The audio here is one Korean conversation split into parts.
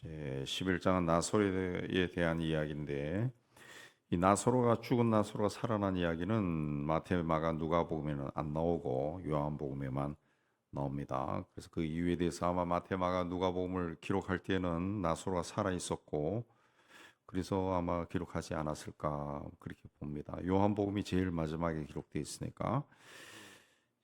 11장은 나사로에 대한 이야기인데 이 나사로가 죽은 나사로가 살아난 이야기는 마태, 마가, 누가복음에는 안 나오고 요한복음에만 나옵니다. 그래서 그 이유에 대해서 아마 마태, 마가, 누가복음을 기록할 때는 나사로가 살아 있었고 그래서 아마 기록하지 않았을까 그렇게 봅니다. 요한복음이 제일 마지막에 기록되어 있으니까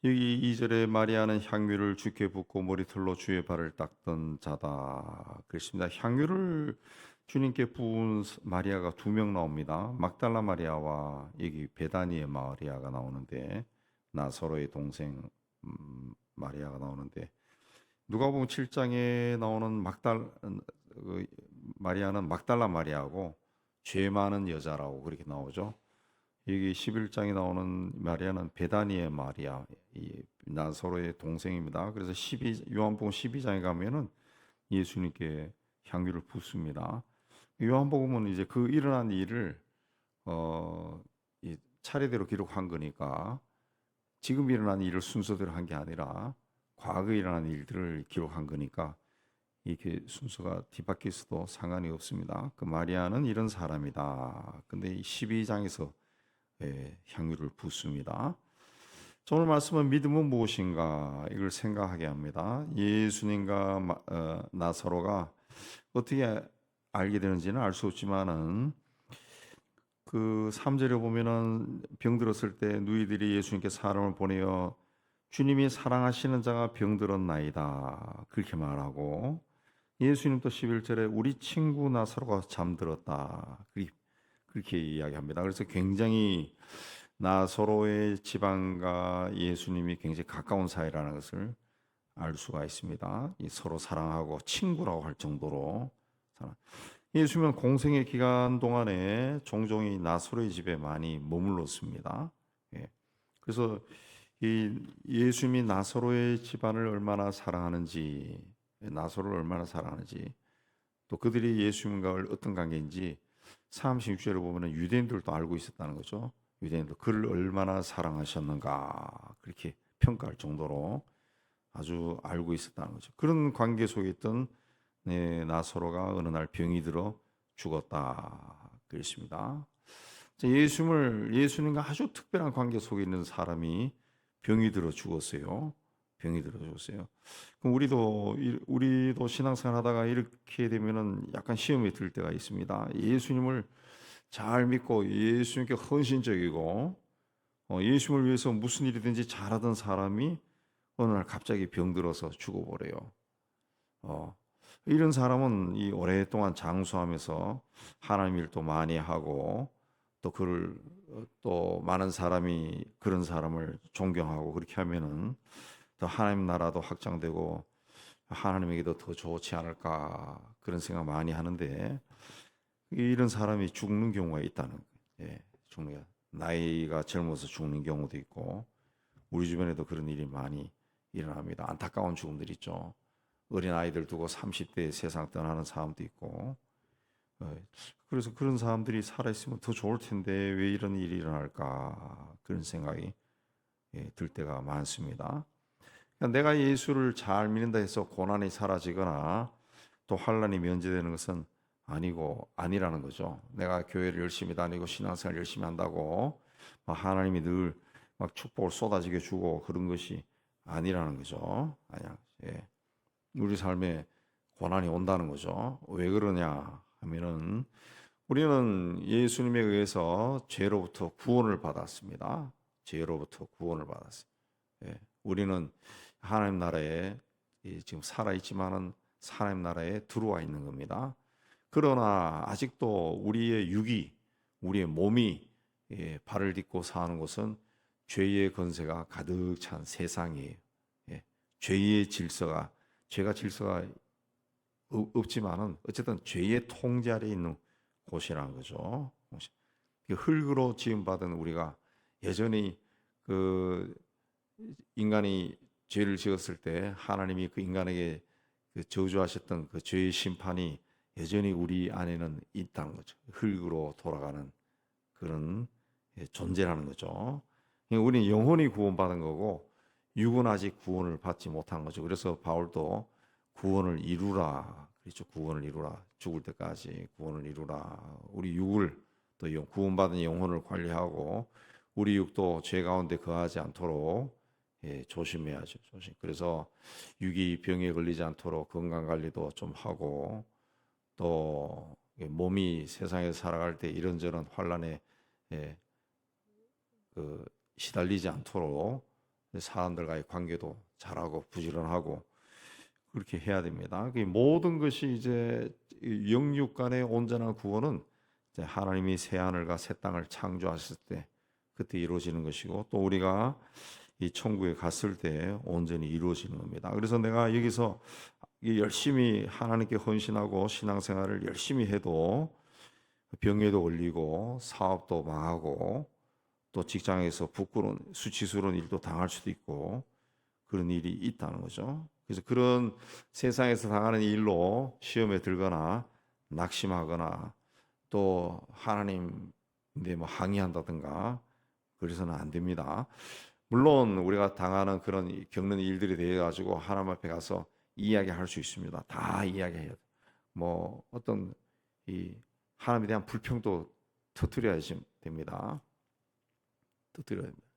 여기 2절에 마리아는 향유를 주께 붓고 머리털로 주의 발을 닦던 자다 그랬습니다. 향유를 주님께 부은 마리아가 두 명 나옵니다. 막달라 마리아와 여기 베다니의 마리아가 나오는데 나사로의 동생 마리아가 나오는데 누가복음 7장에 나오는 마리아는 막달라 마리아고 죄 많은 여자라고 그렇게 나오죠. 여기 11장에 나오는 마리아는 베다니의 마리아, 이 나사로의 동생입니다. 그래서 요한복음 12장에 가면은 예수님께 향유를 붓습니다. 요한복음은 이제 그 일어난 일을 이 차례대로 기록한 거니까 지금 일어난 일을 순서대로 한 게 아니라 과거에 일어난 일들을 기록한 거니까 이게 순서가 뒤바뀌어서도 상관이 없습니다. 그 마리아는 이런 사람이다. 근데 이 12장에서 향유를 붓습니다. 오늘 말씀은 믿음은 무엇인가 이걸 생각하게 합니다. 예수님과 나사로가 어떻게 알게 되는지는 알 수 없지만은 그 3절에 보면은 병들었을 때 누이들이 예수님께 사람을 보내어 주님이 사랑하시는 자가 병들었나이다 그렇게 말하고 예수님도 11절에 우리 친구 나사로가 잠들었다 그렇게 이야기합니다. 그래서 굉장히 나사로의 지방과 예수님이 굉장히 가까운 사이라는 것을 알 수가 있습니다. 서로 사랑하고 친구라고 할 정도로 예수님은 공생의 기간 동안에 종종 이 나사로의 집에 많이 머물렀습니다. 그래서 이 예수님이 나사로의 집안을 얼마나 사랑하는지, 나사로를 얼마나 사랑하는지, 또 그들이 예수님과 어떤 관계인지 36절에 보면 유대인들도 알고 있었다는 거죠. 유대인도 그를 얼마나 사랑하셨는가 그렇게 평가할 정도로 아주 알고 있었다는 거죠. 그런 관계 속에 있던 나사로가 어느 날 병이 들어 죽었다 그랬습니다. 예수님과 아주 특별한 관계 속에 있는 사람이 병이 들어 죽었어요. 병이 들어 죽었어요. 그럼 우리도 신앙생활 하다가 이렇게 되면은 약간 시험이 들 때가 있습니다. 예수님을 잘 믿고 예수님께 헌신적이고 예수님을 위해서 무슨 일이든지 잘하던 사람이 어느 날 갑자기 병들어서 죽어버려요. 이런 사람은 이 오랫동안 장수하면서 하나님 일도 많이 하고 또 많은 사람이 그런 사람을 존경하고 그렇게 하면은 더 하나님 나라도 확장되고 하나님에게도 더 좋지 않을까 그런 생각 많이 하는데 이런 사람이 죽는 경우가 있다는 거예요. 나이가 젊어서 죽는 경우도 있고 우리 주변에도 그런 일이 많이 일어납니다. 안타까운 죽음들 있죠. 어린 아이들 두고 30대에 세상 떠나는 사람도 있고 그래서 그런 사람들이 살아있으면 더 좋을 텐데 왜 이런 일이 일어날까 그런 생각이 들 때가 많습니다. 그러니까 내가 예수를 잘 믿는다 해서 고난이 사라지거나 또 환난이 면제되는 것은 아니라는 거죠. 내가 교회를 열심히 다니고 신앙생활 열심히 한다고 하나님이 늘 막 축복을 쏟아지게 주고 그런 것이 아니라는 거죠. 아니야. 우리 삶에 고난이 온다는 거죠. 왜 그러냐 하면은 우리는 예수님에 의해서 죄로부터 구원을 받았습니다. 죄로부터 구원을 받았어요. 우리는 하나님 나라에 지금 살아있지만은 하나님 나라에 들어와 있는 겁니다. 그러나 아직도 우리의 육이, 우리의 몸이 발을 딛고 사는 곳은 죄의 권세가 가득 찬 세상이에요. 죄가 질서가 없지만은 어쨌든 죄의 통제 아래 있는 곳이라는 거죠. 흙으로 지음받은 우리가 여전히 그 인간이 죄를 지었을 때 하나님이 그 인간에게 저주하셨던 그 죄의 심판이 여전히 우리 안에는 있다는 거죠. 흙으로 돌아가는 그런 존재라는 거죠. 우리는 영혼이 구원받은 거고 육은 아직 구원을 받지 못한 거죠. 그래서 바울도 구원을 이루라 그렇죠. 구원을 이루라. 죽을 때까지 구원을 이루라. 우리 육을 또 구원받은 영혼을 관리하고 우리 육도 죄 가운데 거하지 않도록 조심해야죠. 조심. 그래서 육이 병에 걸리지 않도록 건강 관리도 좀 하고 또 몸이 세상에 살아갈 때 이런저런 환란에 예, 시달리지 않도록 사람들과의 관계도 잘하고 부지런하고 그렇게 해야 됩니다. 모든 것이 이제 영육 간의 온전한 구원은 이제 하나님이 새 하늘과 새 땅을 창조하셨을 때 그때 이루어지는 것이고 또 우리가 이 천국에 갔을 때 온전히 이루어지는 겁니다. 그래서 내가 여기서 열심히 하나님께 헌신하고 신앙생활을 열심히 해도 병에도 걸리고 사업도 망하고 또 직장에서 부끄러운 수치스러운 일도 당할 수도 있고 그런 일이 있다는 거죠. 그래서 그런 세상에서 당하는 일로 시험에 들거나 낙심하거나 또 하나님인데 뭐 항의한다든가 그래서는 안 됩니다. 물론 우리가 당하는 그런 겪는 일들에 대해 가지고 하나님 앞에 가서 이야기할 수 있습니다. 다 이야기해야 돼. 뭐 어떤 이 하나님에 대한 불평도 터뜨려야 됩니다. 터뜨려야 됩니다.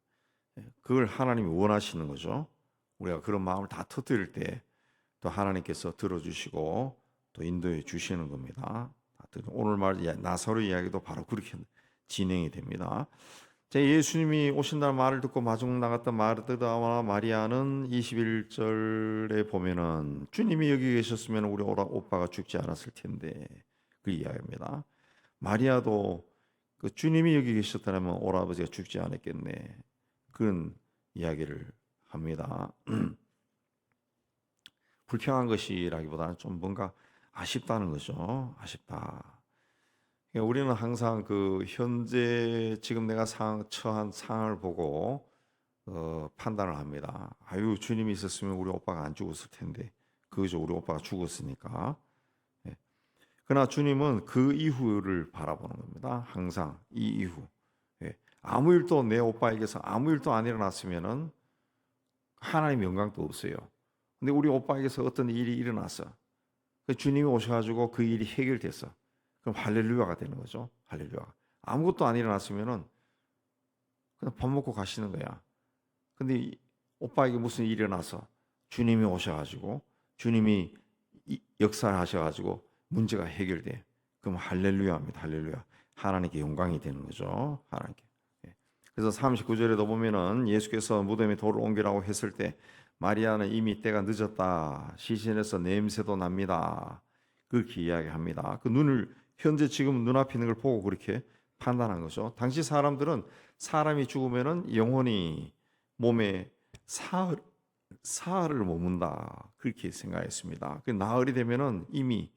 그걸 하나님이 원하시는 거죠. 우리가 그런 마음을 다 터뜨릴 때 또 하나님께서 들어주시고 또 인도해 주시는 겁니다. 오늘 말 나사로 이야기도 바로 그렇게 진행이 됩니다. 예수님이 오신다는 말을 듣고 마중 나갔던 마르다와 마리아는 21절에 보면은 주님이 여기 계셨으면 우리 오빠가 죽지 않았을 텐데 그 이야기입니다. 마리아도 그 주님이 여기 계셨다면 오라버지가 죽지 않았겠네 그런 이야기를 합니다. 불평한 것이라기보다는 좀 뭔가 아쉽다는 거죠. 아쉽다. 우리는 항상 그 현재 지금 내가 처한 상황을 보고 판단을 합니다. 아유 주님이 있었으면 우리 오빠가 안 죽었을 텐데 그죠 우리 오빠가 죽었으니까. 예. 그러나 주님은 그 이후를 바라보는 겁니다. 항상 이 이후. 예. 아무 일도 내 오빠에게서 아무 일도 안 일어났으면은 하나님의 영광도 없어요. 근데 우리 오빠에게서 어떤 일이 일어났어. 주님이 오셔가지고 그 일이 해결됐어. 그럼 할렐루야가 되는 거죠. 할렐루야. 아무것도 안 일어났으면은 그냥 밥 먹고 가시는 거야. 근데 오빠에게 무슨 일이 일어나서 주님이 오셔가지고 주님이 역사를 하셔가지고 문제가 해결돼. 그럼 할렐루야입니다. 할렐루야. 하나님께 영광이 되는 거죠. 하나님께. 그래서 39절에도 보면은 예수께서 무덤에 돌을 옮기라고 했을 때 마리아는 이미 때가 늦었다. 시신에서 냄새도 납니다. 그렇게 이야기합니다. 그 눈을 현재 지금 눈앞에 있는 걸 보고 그렇게 판단한 거죠. 당시 사람들은 사람이 죽으면은 영혼이 몸에 사흘을 머문다. 그렇게 생각했습니다. 그 나흘이 되면은 이미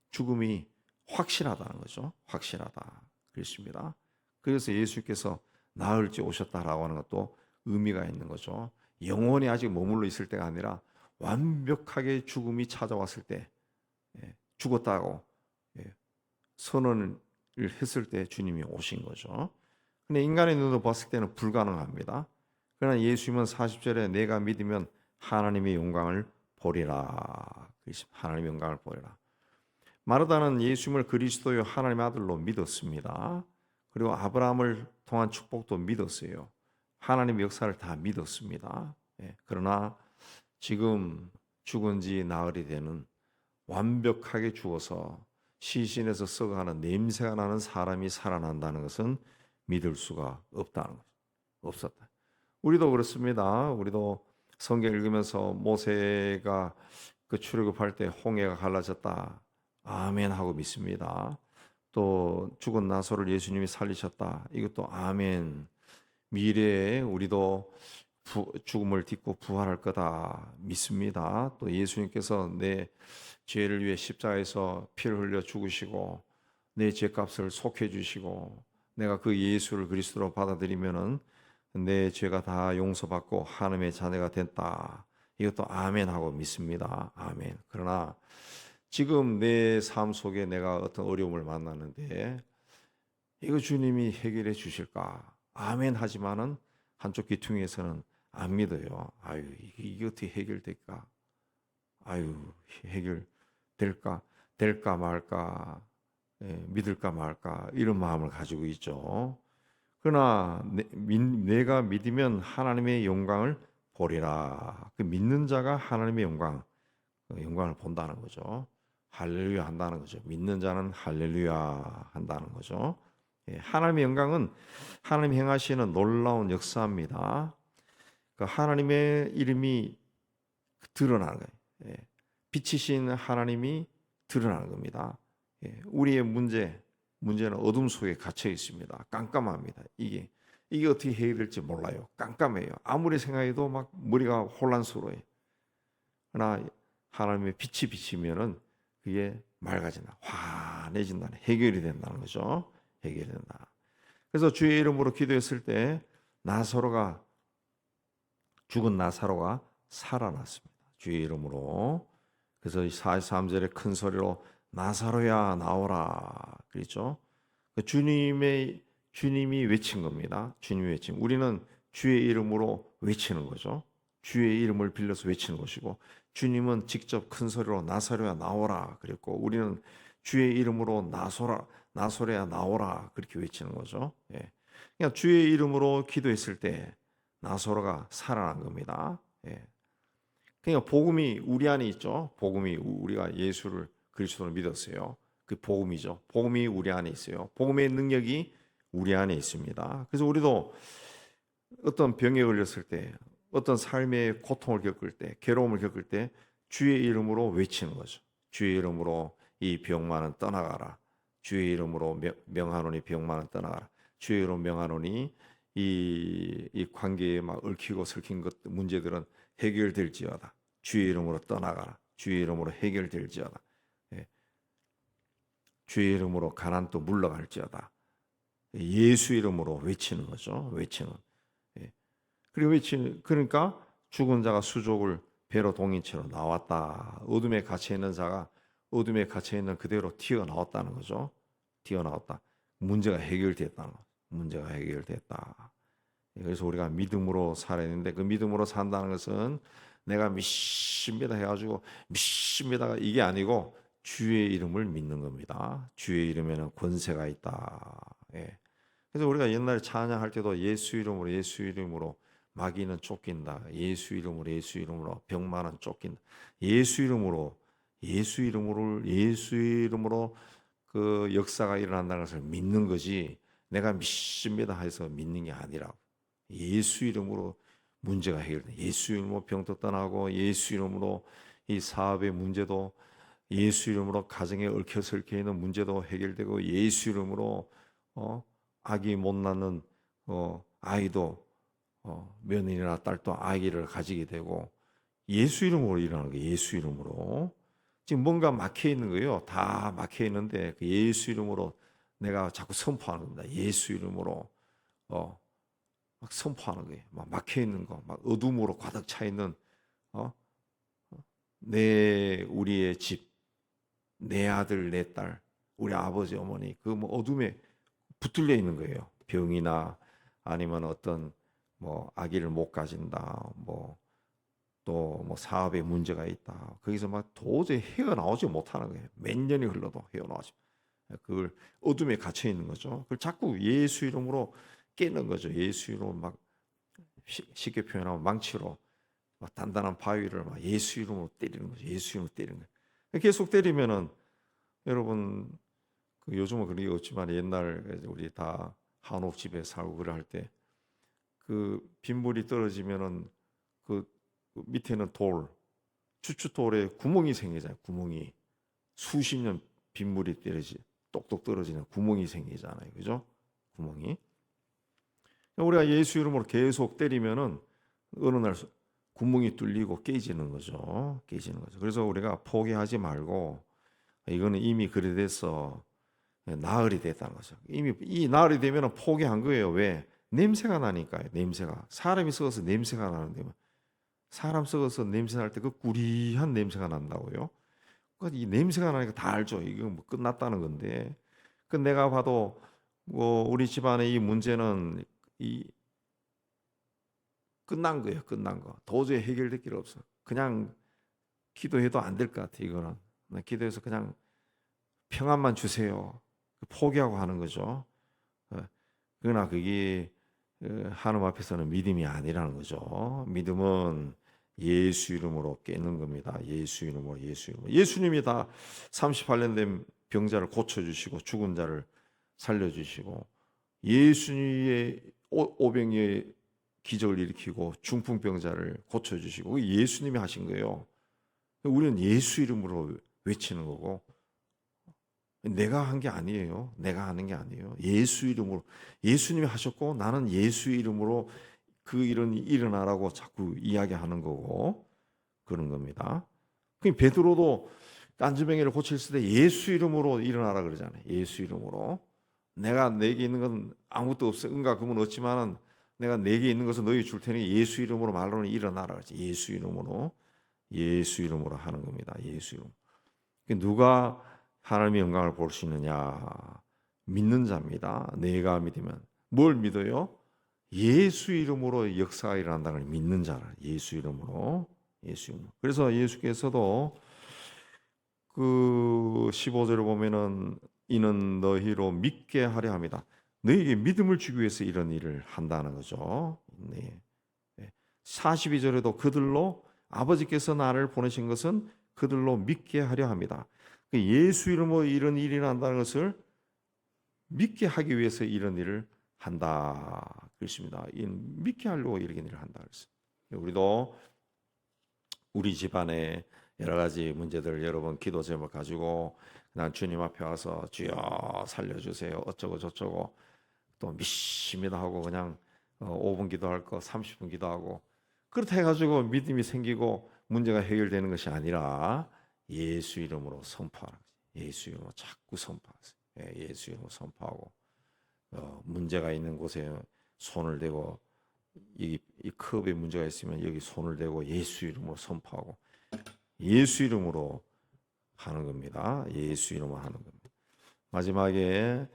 죽음이 확실하다는 거죠. 확실하다. 그렇습니다. 그래서 예수께서 나흘째 오셨다라고 하는 것도 의미가 있는 거죠. 영혼이 아직 머물러 있을 때가 아니라 완벽하게 죽음이 찾아왔을 때 죽었다고 선언을 했을 때 주님이 오신 거죠. 근데 인간의 눈으로 봤을 때는 불가능합니다. 그러나 예수님은 40절에 내가 믿으면 하나님의 영광을 보리라. 하나님의 영광을 보리라. 마르다는 예수님을 그리스도요 하나님의 아들로 믿었습니다. 그리고 아브라함을 통한 축복도 믿었어요. 하나님의 역사를 다 믿었습니다. 그러나 지금 죽은 지 나흘이 되는 완벽하게 죽어서 시신에서 썩어가는 냄새가 나는 사람이 살아난다는 것은 믿을 수가 없다는 것. 없었다. 우리도 그렇습니다. 우리도 성경 읽으면서 모세가 그 출애굽할 때 홍해가 갈라졌다. 아멘 하고 믿습니다. 또 죽은 나사로를 예수님이 살리셨다. 이것도 아멘. 미래에 우리도 죽음을 딛고 부활할 거다 믿습니다. 또 예수님께서 내 죄를 위해 십자가에서 피를 흘려 죽으시고 내 죄값을 속해 주시고 내가 그 예수를 그리스도로 받아들이면은 내 죄가 다 용서받고 하나님의 자녀가 됐다. 이것도 아멘 하고 믿습니다. 아멘. 그러나 지금 내 삶 속에 내가 어떤 어려움을 만나는데 이거 주님이 해결해 주실까? 아멘 하지만은 한쪽 귀퉁이에서는 안 믿어요. 아유, 이게 어떻게 해결될까? 아유, 해결 될까 말까, 믿을까 말까 이런 마음을 가지고 있죠. 그러나 내가 믿으면 하나님의 영광을 보리라. 그 믿는 자가 하나님의 영광을 본다는 거죠. 할렐루야 한다는 거죠. 믿는 자는 할렐루야 한다는 거죠. 하나님의 영광은 하나님 행하시는 놀라운 역사입니다. 그 하나님의 이름이 드러나는 거예요. 빛이신 하나님이 드러나는 겁니다. 우리의 문제는 어둠 속에 갇혀 있습니다. 깜깜합니다. 이게 어떻게 해야 될지 몰라요. 깜깜해요. 아무리 생각해도 막 머리가 혼란스러워요. 그러나 하나님의 빛이 비치면은 그게 맑아진다, 환해진다, 해결이 된다는 거죠. 해결이 된다. 그래서 주의 이름으로 기도했을 때 죽은 나사로가 살아났습니다. 주의 이름으로. 그래서 43절에 큰 소리로 나사로야 나오라 그랬죠. 주님이 외친 겁니다. 주님이 외친. 우리는 주의 이름으로 외치는 거죠. 주의 이름을 빌려서 외치는 것이고, 주님은 직접 큰 소리로 나사로야 나오라 그랬고, 우리는 주의 이름으로 나사로야 나오라 그렇게 외치는 거죠. 그러니까 주의 이름으로 기도했을 때 나사로가 살아난 겁니다. 그러니까 복음이 우리 안에 있죠. 복음이 우리가 예수를 그리스도를 믿었어요. 그 복음이죠. 복음이 우리 안에 있어요. 복음의 능력이 우리 안에 있습니다. 그래서 우리도 어떤 병에 걸렸을 때, 어떤 삶의 고통을 겪을 때, 괴로움을 겪을 때 주의 이름으로 외치는 거죠. 주의 이름으로 이 병만은 떠나가라. 주의 이름으로 명하노니 병만은 떠나가라. 주의 이름으로 명하노니 이 관계에 막 얽히고 설킨 문제들은 해결될지어다. 주의 이름으로 떠나가라. 주의 이름으로 해결될지어다. 주의 이름으로 가난도 물러갈지어다. 예수 이름으로 외치는 거죠. 외치는. 그리고 그러니까 죽은 자가 수족을 배로 동인 채로 나왔다. 어둠에 갇혀 있는 자가 어둠에 갇혀 있는 그대로 튀어나왔다는 거죠. 튀어나왔다. 문제가 해결됐다는 거. 문제가 해결됐다. 그래서 우리가 믿음으로 살아야 되는데, 그 믿음으로 산다는 것은 내가 믿습니다 해가지고 믿습니다가 이게 아니고 주의 이름을 믿는 겁니다. 주의 이름에는 권세가 있다. 그래서 우리가 옛날에 찬양할 때도 예수 이름으로 마귀는 쫓긴다. 예수 이름으로 병만은 쫓긴다. 예수 이름으로 그 역사가 일어난다는 것을 믿는 거지, 내가 믿습니다 해서 믿는 게 아니라고. 예수 이름으로 문제가 해결돼. 예수 이름으로 병도 떠나고, 예수 이름으로 이 사업의 문제도, 예수 이름으로 가정에 얽혀서 있는 문제도 해결되고, 예수 이름으로 아기 못 낳는 아이도 며느리나 딸도 아기를 가지게 되고, 예수 이름으로 일어나는 거예요. 예수 이름으로. 지금 뭔가 막혀 있는 거예요. 다 막혀 있는데 그 예수 이름으로 내가 자꾸 선포하는 겁니다. 예수 이름으로 막 선포하는 거예요. 막 막혀 있는 거, 막 어둠으로 가득 차 있는 우리의 집, 내 아들, 내 딸, 우리 아버지, 어머니, 그 뭐 어둠에 붙들려 있는 거예요. 병이나 아니면 어떤 뭐 아기를 못 가진다, 뭐 또 뭐 사업에 문제가 있다. 거기서 막 도저히 헤어나오지 못하는 거예요. 몇 년이 흘러도 헤어나오지. 그걸 어둠에 갇혀 있는 거죠. 그걸 자꾸 예수 이름으로 깨는 거죠. 예수 이름으로 막 쉽게 표현하면 망치로 막 단단한 바위를 막 예수 이름으로 때리는 거죠. 예수 이름으로 때리는 거예요. 계속 때리면은 여러분, 요즘은 그게 없지만 옛날 우리 다 한옥 집에 살고 그럴 때 그 빗물이 떨어지면은 그 밑에는 추춧돌에 구멍이 생기잖아요. 구멍이 수십 년 빗물이 똑똑 떨어지는 구멍이 생기잖아요. 그죠? 구멍이. 우리가 예수 이름으로 계속 때리면은 어느 날 구멍이 뚫리고 깨지는 거죠. 깨지는 거죠. 그래서 우리가 포기하지 말고, 이거는 이미 그래 돼서 나흘이 됐다는 거죠. 이미 이 나흘이 되면 포기한 거예요. 왜? 냄새가 나니까요. 냄새가. 사람이 썩어서 냄새가 나는데, 사람 썩어서 냄새 날 때 그 꾸리한 냄새가 난다고요. 그러니까 이 냄새가 나니까 다 알죠. 이거 뭐 끝났다는 건데. 그 내가 봐도 뭐 우리 집안의 이 문제는 끝난 거예요. 끝난 거. 도저히 해결될 길 없어. 그냥 기도해도 안 될 것 같아. 이거는 기도해서 그냥 평안만 주세요. 포기하고 하는 거죠. 그러나 그게 하나님 앞에서는 믿음이 아니라는 거죠. 믿음은 예수 이름으로 깨는 겁니다. 예수 이름으로, 예수 이름으로. 예수님이 다 38년 된 병자를 고쳐주시고 죽은 자를 살려주시고 예수님의 오병이의 기적을 일으키고 중풍병자를 고쳐주시고 예수님이 하신 거예요. 우리는 예수 이름으로 외치는 거고 내가 한 게 아니에요. 내가 하는 게 아니에요. 예수 이름으로 예수님이 하셨고 나는 예수 이름으로 그 일은 일어나라고 자꾸 이야기하는 거고 그런 겁니다. 그 베드로도 안주병이를 고쳤을 때 예수 이름으로 일어나라 그러잖아요. 예수 이름으로. 내가 내게 있는 건 아무것도 없어. 은과 금은 없지만은 내가 내게 있는 것을 너희 줄 테니 예수 이름으로 말로는 일어나라 그러지. 예수 이름으로. 예수 이름으로 하는 겁니다. 예수 이름. 누가 하나님의 영광을 볼 수 있느냐? 믿는 자입니다. 내가 믿으면 뭘 믿어요? 예수 이름으로 역사가 일어난다는 걸 믿는 자라. 예수 이름으로. 예수 이름으로. 그래서 예수께서도 그 15절에 보면은 이는 너희로 믿게 하려 합니다. 너희에게 믿음을 주기 위해서 이런 일을 한다는 거죠. 네. 42절에도 그들로 아버지께서 나를 보내신 것은 그들로 믿게 하려 합니다. 예수 이름으로 이런 일이 난다는 것을 믿게 하기 위해서 이런 일을 한다. 그렇습니다. 믿게 하려고 이런 일을 한다. 그랬어요. 우리도 우리 집안에 여러 가지 문제들 여러분 기도 제목 가지고 난 주님 앞에 와서 주여 살려주세요. 어쩌고 저쩌고 또 믿습니다 하고 그냥 5분 기도할 거 30분 기도하고 그렇다 해가지고 믿음이 생기고 문제가 해결되는 것이 아니라 예수 이름으로 선포하라. 예수 이름으로 자꾸 선포하세요. 예수 이름으로 선포하고 문제가 있는 곳에 손을 대고 이 컵에 문제가 있으면 여기 손을 대고 예수 이름으로 선포하고 예수 이름으로 하는 겁니다. 예수 이름으로 하는 겁니다. 마지막에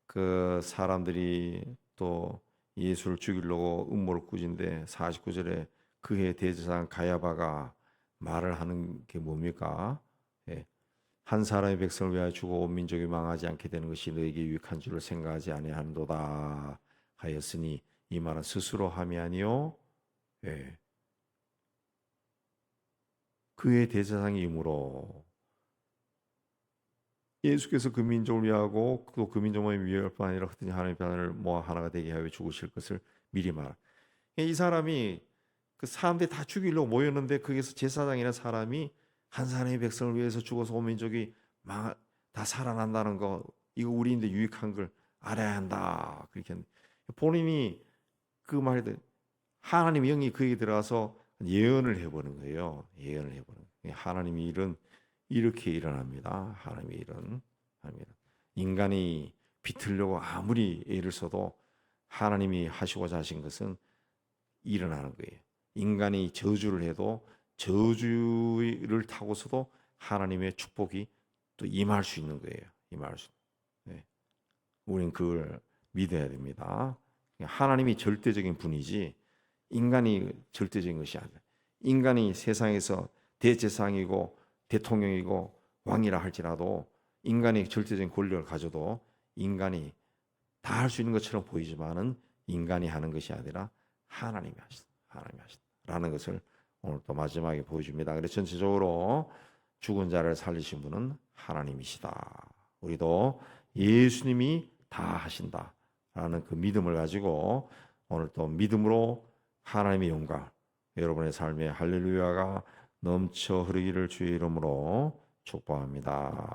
그 사람들이 또 예수를 죽이려고 음모를 꾸진데 49절에 그의 대제사장 가야바가 말을 하는 게 뭡니까? 한 사람의 백성을 위하여 주고 온 민족이 망하지 않게 되는 것이 너에게 유익한 줄을 생각하지 아니하는도다 하였으니 이 말은 스스로 함이 아니요 그의 대제사장이므로 예수께서 그 민족을 위하고 또 그 민족만을 위할 뿐 아니라 흩어진 하나님의 변화를 모아 하나가 되게 하여 죽으실 것을 미리 말하. 이 사람이 그 사람들이 다 죽이려고 모였는데 거기서 제사장이라는 사람이 한 사람의 백성을 위해서 죽어서 온 민족이 다 살아난다는 거 이거 우리인데 유익한 걸 알아야 한다. 그렇게 본인이 그 말에 하나님의 영이 그에게 들어가서 예언을 해보는 거예요. 예언을 해보는 거예요. 하나님의 일은 이렇게 일어납니다. 하나님의 일은 합니다. 인간이 비틀려고 아무리 애를 써도 하나님이 하시고자 하신 것은 일어나는 거예요. 인간이 저주를 해도 저주를 타고서도 하나님의 축복이 또 임할 수 있는 거예요. 임할 수. 네. 우리는 그걸 믿어야 됩니다. 하나님이 절대적인 분이지 인간이 절대적인 것이 아니라 인간이 세상에서 대제사장이고 대통령이고 왕이라 할지라도 인간이 절대적인 권력을 가져도 인간이 다 할 수 있는 것처럼 보이지만은 인간이 하는 것이 아니라 하나님이 하시다. 하나님이 하시다라는 것을 오늘 또 마지막에 보여줍니다. 그래서 전체적으로 죽은 자를 살리신 분은 하나님이시다. 우리도 예수님이 다 하신다라는 그 믿음을 가지고 오늘 또 믿음으로 하나님의 영광 여러분의 삶에 할렐루야가 넘쳐 흐르기를 주의 이름으로 축복합니다.